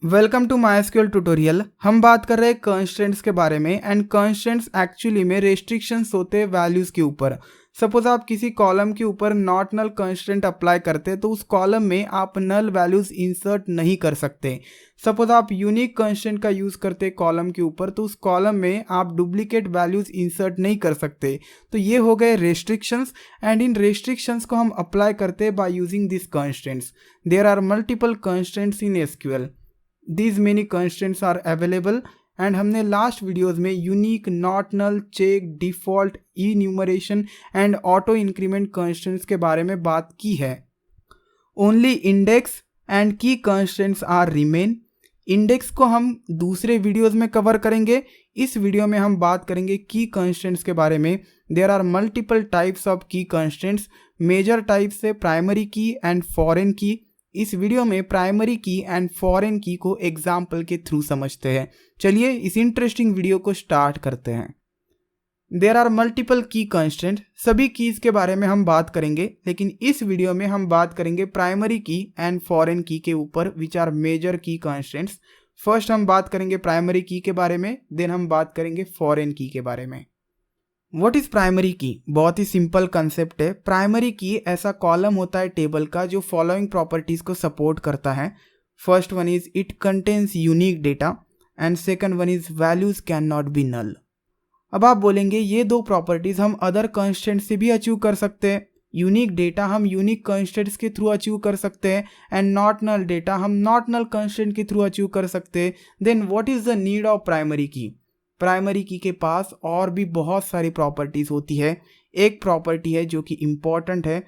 Welcome to MySQL tutorial. हम बात कर रहे हैं कंस्ट्रेंट्स के बारे में एंड कंस्ट्रेंट्स एक्चुअली में रेस्ट्रिक्शंस होते हैं वैल्यूज के ऊपर। सपोज आप किसी कॉलम के ऊपर नॉट नल कंस्ट्रेंट अप्लाई करते हैं तो उस कॉलम में आप नल वैल्यूज इंसर्ट नहीं कर सकते। सपोज आप यूनिक कंस्ट्रेंट का यूज करते हैं कॉलम के ऊपर तो उस कॉलम में आप डुप्लीकेट वैल्यूज इंसर्ट नहीं कर सकते। तो ये हो गए रेस्ट्रिक्शंस एंड इन रेस्ट्रिक्शंस को हम अप्लाई करते हैं by using this constraints. There are multiple constraints in SQL। These many constraints are available and हमने लास्ट वीडियोज़ में unique, not null, check, default, enumeration and auto increment constraints के बारे में बात की है। Only index and key constraints are remain. Index को हम दूसरे वीडियोज़ में कवर करेंगे। इस वीडियो में हम बात करेंगे की कंस्ट्रेंट्स के बारे में। There are multiple types of key constraints. Major types है primary key and foreign key. इस वीडियो में प्राइमरी की एंड फॉरेन की को एग्जाम्पल के थ्रू समझते हैं। चलिए इस इंटरेस्टिंग वीडियो को स्टार्ट करते हैं। देयर आर मल्टीपल की कंस्ट्रेंट। सभी कीज के बारे में हम बात करेंगे, लेकिन इस वीडियो में हम बात करेंगे प्राइमरी की एंड फॉरेन की के ऊपर, विच आर मेजर की कंस्ट्रेंट्स। फर्स्ट हम बात करेंगे प्राइमरी की के बारे में, देन हम बात करेंगे फॉरेन की के बारे में। व्हाट इज प्राइमरी की? बहुत ही सिंपल कंसेप्ट है। प्राइमरी की ऐसा कॉलम होता है टेबल का जो फॉलोइंग प्रॉपर्टीज को सपोर्ट करता है। First one is it contains unique data and second one is values can not be null. अब आप बोलेंगे ये दो प्रॉपर्टीज हम अदर कंस्ट्रेंट से भी अचीव कर सकते हैं। यूनिक डेटा हम यूनिक कंस्ट्रेंट्स के थ्रू अचीव कर सकते हैं एंड नॉट नल डेटा हम नॉट नल कंस्ट्रेंट के थ्रू अचीव कर सकते हैं। Then what is the need of primary key? Primary key के पास और भी बहुत सारी प्रॉपर्टीज होती है। एक प्रॉपर्टी है जो कि इंपॉर्टेंट है,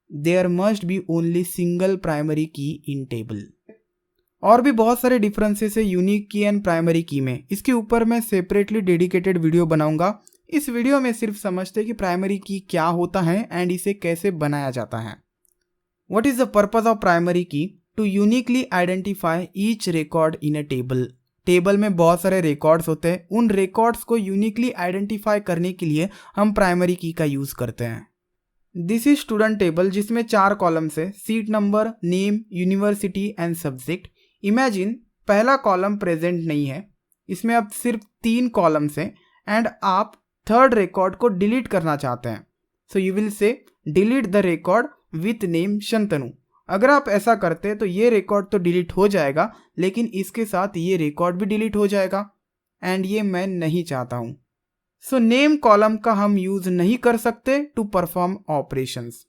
there must be only single primary key in table. और भी बहुत सारे डिफरेंसेस है यूनिक की एंड प्राइमरी की में। इसके ऊपर मैं सेपरेटली डेडिकेटेड वीडियो बनाऊंगा। इस वीडियो में सिर्फ समझते कि प्राइमरी की क्या होता है एंड इसे कैसे बनाया जाता है। What is the purpose of primary key? To uniquely identify each record in a table. Table में बहुत सारे रिकॉर्ड्स होते हैं, उन रिकॉर्ड्स को यूनिकली आइडेंटिफाई करने के लिए हम प्राइमरी की का यूज करते हैं। दिस इज स्टूडेंट टेबल जिसमें 4 कॉलम्स है, seat number, name, university and subject. Imagine पहला कॉलम प्रेजेंट नहीं है, इसमें अब सिर्फ 3 कॉलम्स हैं एंड आप थर्ड रिकॉर्ड को डिलीट करना चाहते हैं। So you will say delete the record with name Shantanu. अगर आप ऐसा करते हैं तो ये रिकॉर्ड तो डिलीट हो जाएगा, लेकिन इसके साथ ये रिकॉर्ड भी डिलीट हो जाएगा एंड ये मैं नहीं चाहता हूं। सो नेम कॉलम का हम यूज नहीं कर सकते to perform operations.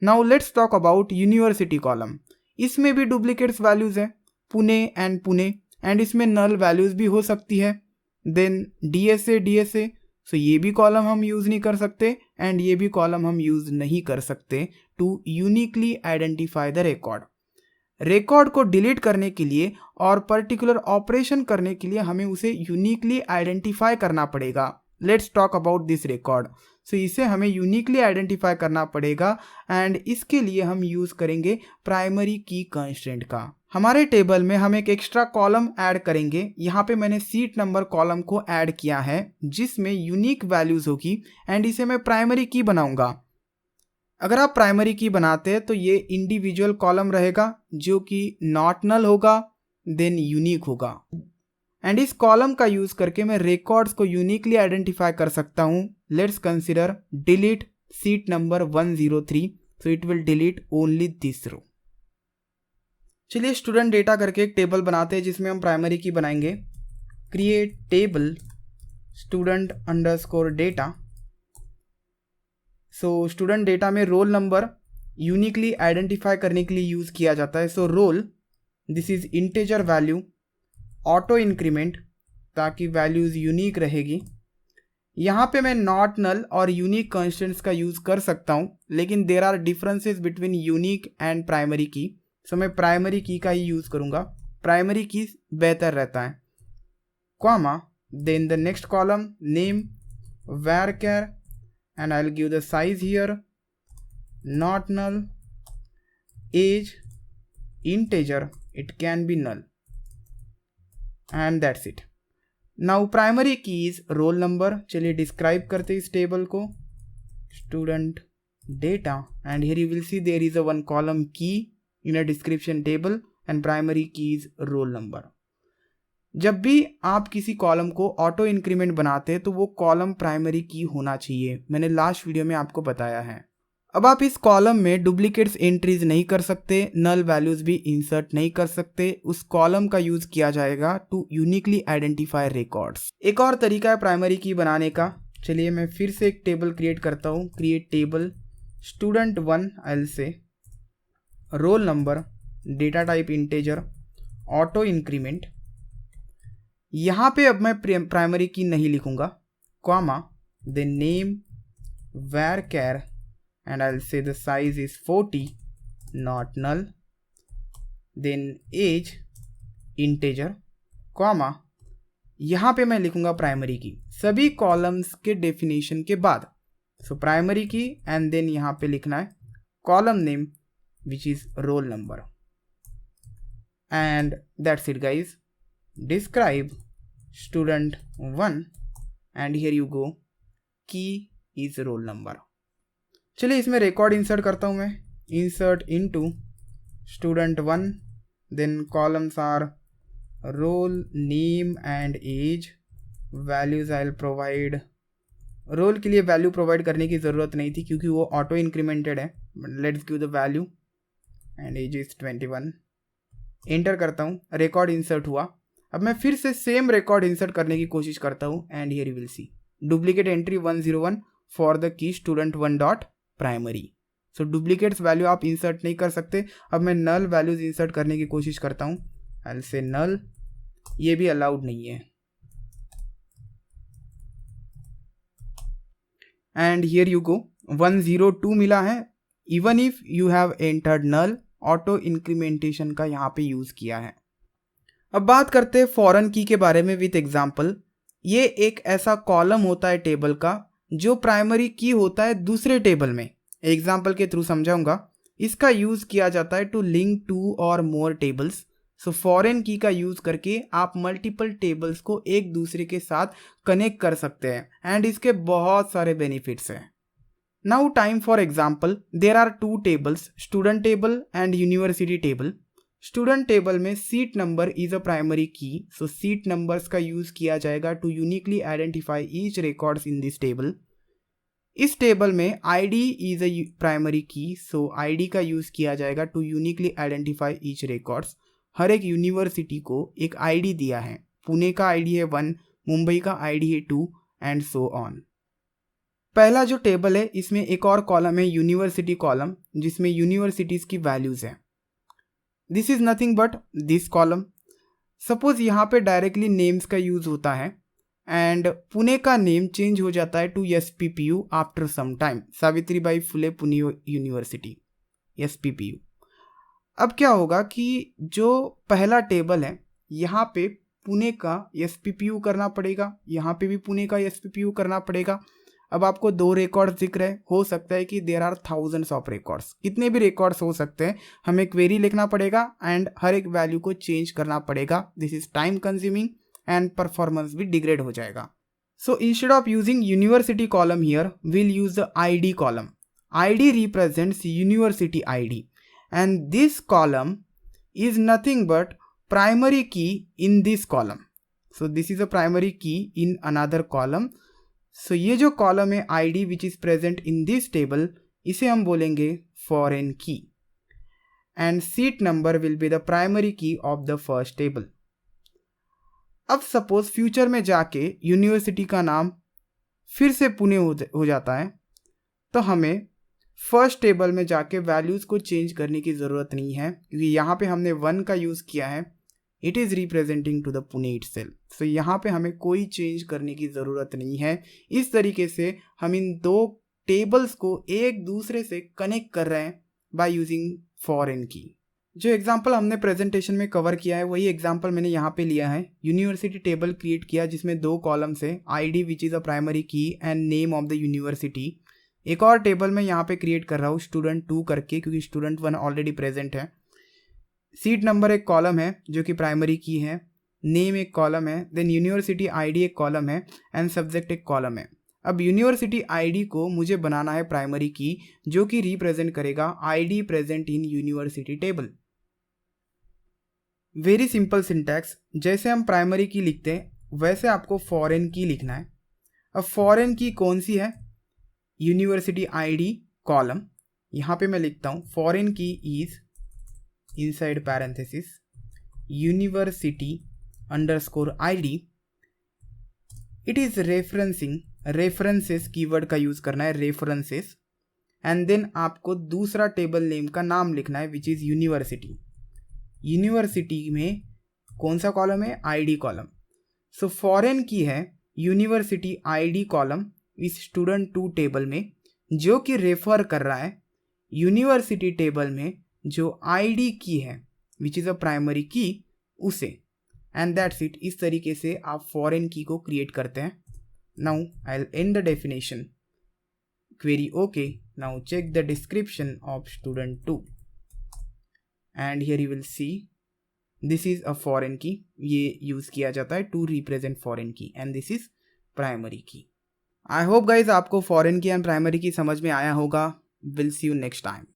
Now let's talk about university column. इसमें भी डुप्लीकेट्स वैल्यूज है, पुणे एंड इसमें नल वैल्यूज भी हो सकती है। देन DSA, सो ये भी कॉलम हम यूज नहीं कर सकते एंड ये भी कॉलम हम यूज नहीं कर सकते to uniquely identify the record को डिलीट करने के लिए और पर्टिकुलर ऑपरेशन करने के लिए हमें उसे यूनिकली आइडेंटिफाई करना पड़ेगा। Let's talk about this record. So इसे हमें यूनिकली आइडेंटिफाई करना पड़ेगा एंड इसके लिए हम यूज करेंगे प्राइमरी की कंस्ट्रेंट का। हमारे टेबल में हम एक एक्स्ट्रा कॉलम ऐड करेंगे। यहाँ पे मैंने सीट नंबर कॉलम को ऐड किया है जिसमें यूनिक वैल्यूज होगी एंड इसे मैं प्राइमरी की बनाऊंगा। अगर आप प्राइमरी की बनाते हैं तो ये इंडिविजुअल कॉलम रहेगा जो कि नॉट नल होगा, देन यूनिक होगा एंड इस कॉलम का यूज करके मैं रिकॉर्ड्स को यूनिकली आइडेंटिफाई कर सकता हूँ। Let's consider delete seat number 103, so it will delete only this row. चलिए स्टूडेंट डेटा करके एक टेबल बनाते हैं जिसमें हम प्राइमरी की बनाएंगे। Create table student underscore data. So student data में रोल नंबर यूनिकली आइडेंटिफाई करने के लिए यूज किया जाता है। So roll, this is integer value, auto increment ताकि वैल्यूज यूनिक रहेगी। यहाँ पे मैं नॉट नल और यूनिक कंस्टेंट्स का यूज कर सकता हूँ, लेकिन there are differences between unique and primary key. So मैं प्राइमरी की का ही यूज करूँगा, प्राइमरी की बेहतर रहता है। Comma, then the next column name varchar and I'll give the size here, not null, age integer, it can be null and that's it. Now primary key is roll number। चलिए describe करते इस table को, student data and here you will see there is a one column key in a description table and primary की is roll number. जब भी आप किसी column को ऑटो इंक्रीमेंट बनाते हैं तो वो कॉलम प्राइमरी की होना चाहिए, मैंने लास्ट वीडियो में आपको बताया है। अब आप इस कॉलम में डुप्लीकेट्स एंट्रीज नहीं कर सकते, नल वैल्यूज भी इंसर्ट नहीं कर सकते। उस कॉलम का यूज किया जाएगा टू यूनिकली आइडेंटिफाई रिकॉर्ड्स। एक और तरीका है प्राइमरी की बनाने का। चलिए मैं फिर से एक टेबल क्रिएट करता हूँ। क्रिएट टेबल student1, आई से roll number, data type integer, auto increment. यहाँ पे अब मैं प्राइमरी की नहीं लिखूंगा, comma the name varchar and I'll say the size is 40, not null, then age integer, comma यहाँ पे मैं लिखूंगा प्राइमरी की सभी कॉलम्स के डेफिनेशन के बाद। So primary key and then यहाँ पे लिखना है column name which is roll number and that's it guys. Describe student1 and here you go, की इज रोल नंबर। चलिए इसमें रिकॉर्ड इंसर्ट करता हूँ मैं। Insert into student1, then columns are roll name and age. Values I will provide, roll के लिए value provide करने की ज़रूरत नहीं थी क्योंकि वो ऑटो इंक्रीमेंटेड है। Let's give the value and age is 21। Enter करता हूँ, रिकॉर्ड इंसर्ट हुआ। अब मैं फिर से सेम रिकॉर्ड इंसर्ट करने की कोशिश करता हूँ and here you will see duplicate entry 101 for the key student1 dot primary. So duplicates value आप इंसर्ट नहीं कर सकते। अब मैं नल वैल्यूज इंसर्ट करने की कोशिश करता हूँ। आई विल से नल, ये भी अलाउड नहीं है। एंड हियर यू गो, 102 मिला है। Even if you have entered null, auto incrementation का यहाँ पे यूज किया है। अब बात करते हैं फॉरेन की के बारे में विथ एग्जाम्पल। ये एक ऐसा कॉलम होता है टेबल का जो प्राइमरी की होता है दूसरे टेबल में। एग्जाम्पल के थ्रू समझाऊंगा। इसका यूज किया जाता है टू लिंक टू और मोर टेबल्स। सो फॉरेन की का यूज करके आप मल्टीपल टेबल्स को एक दूसरे के साथ कनेक्ट कर सकते हैं एंड इसके बहुत सारे बेनिफिट्स हैं। Now time for example, there are two tables, student table and university table. Student table में seat number is a primary key, so seat numbers का यूज किया जाएगा to uniquely identify each records in this table. इस table में ID is a primary key, so ID का use किया जाएगा to uniquely identify each records. हर एक यूनिवर्सिटी को एक आईडी दिया है। पुणे का आईडी है 1, मुंबई का आईडी है 2 एंड सो ऑन। पहला जो टेबल है इसमें एक और कॉलम है यूनिवर्सिटी कॉलम, जिसमें यूनिवर्सिटीज की वैल्यूज है। This is nothing but this column. Suppose यहाँ पे डायरेक्टली नेम्स का यूज होता है एंड पुणे का नेम चेंज हो जाता है to SPPU after some time, Savitribai Phule Pune university, SPPU। अब क्या होगा कि जो पहला टेबल है यहाँ पे पुणे का SPPU करना पड़ेगा, यहाँ पे भी पुणे का SPPU करना पड़ेगा। अब आपको 2 रिकॉर्ड्स दिख रहे हैं, हो सकता है कि there are thousands of records, कितने भी रिकॉर्ड्स हो सकते हैं। हमें क्वेरी लिखना पड़ेगा एंड हर एक वैल्यू को चेंज करना पड़ेगा। This is time consuming and performance भी डिग्रेड हो जाएगा। So instead of using university column here, will use the ID column. ID represents university ID and this column is nothing but primary key in this column. So this is a primary key in another column. So ये जो column है ID which is present in this table, इसे हम बोलेंगे foreign key and seat number will be the primary key of the first table. अब suppose future में जाके university का नाम फिर से पुणे हो जाता है तो हमें फर्स्ट टेबल में जाके वैल्यूज़ को चेंज करने की ज़रूरत नहीं है क्योंकि यहाँ पे हमने 1 का यूज़ किया है। It is representing to the Pune itself. So यहाँ पे हमें कोई चेंज करने की ज़रूरत नहीं है। इस तरीके से हम इन 2 टेबल्स को एक दूसरे से कनेक्ट कर रहे हैं बाय यूजिंग फॉरेन की। जो एग्जाम्पल हमने प्रेजेंटेशन में कवर किया है वही एग्जाम्पल मैंने यहाँ पे लिया है। यूनिवर्सिटी टेबल क्रिएट किया जिसमें 2 कॉलम्स है, ID which is a primary key and name of the university. एक और टेबल में यहाँ पे क्रिएट कर रहा हूँ student2 करके क्योंकि student1 ऑलरेडी प्रेजेंट है। सीट नंबर एक कॉलम है जो कि प्राइमरी की है, नेम एक कॉलम है, देन यूनिवर्सिटी ID एक कॉलम है एंड सब्जेक्ट एक कॉलम है। अब यूनिवर्सिटी ID को मुझे बनाना है प्राइमरी की जो कि रिप्रेजेंट करेगा ID present in university table. Very simple syntax, जैसे हम प्राइमरी की लिखते हैं वैसे आपको फॉरेन की लिखना है। अब फॉरेन की कौन सी है, यूनिवर्सिटी आईडी कॉलम, यहाँ पे मैं लिखता हूँ फॉरेन की is inside parenthesis university underscore ID. It is referencing, references keyword का यूज करना है, रेफरेंसेस, एंड देन आपको दूसरा टेबल नेम का नाम लिखना है विच इज यूनिवर्सिटी। यूनिवर्सिटी में कौन सा कॉलम है, आईडी कॉलम। सो फॉरेन की है यूनिवर्सिटी आईडी कॉलम इस स्टूडेंट 2 टेबल में, जो कि रेफर कर रहा है यूनिवर्सिटी टेबल में जो आईडी की है विच इज़ अ प्राइमरी की उसे, एंड दैट्स इट। इस तरीके से आप फॉरेन की को क्रिएट करते हैं। Now I will and the definition, query okay. Now check the description of student 2 and here you will see this is a foreign key, ये यूज किया जाता है to represent foreign key and this is primary key. I hope guys आपको foreign key and primary key समझ में आया होगा. We'll see you next time.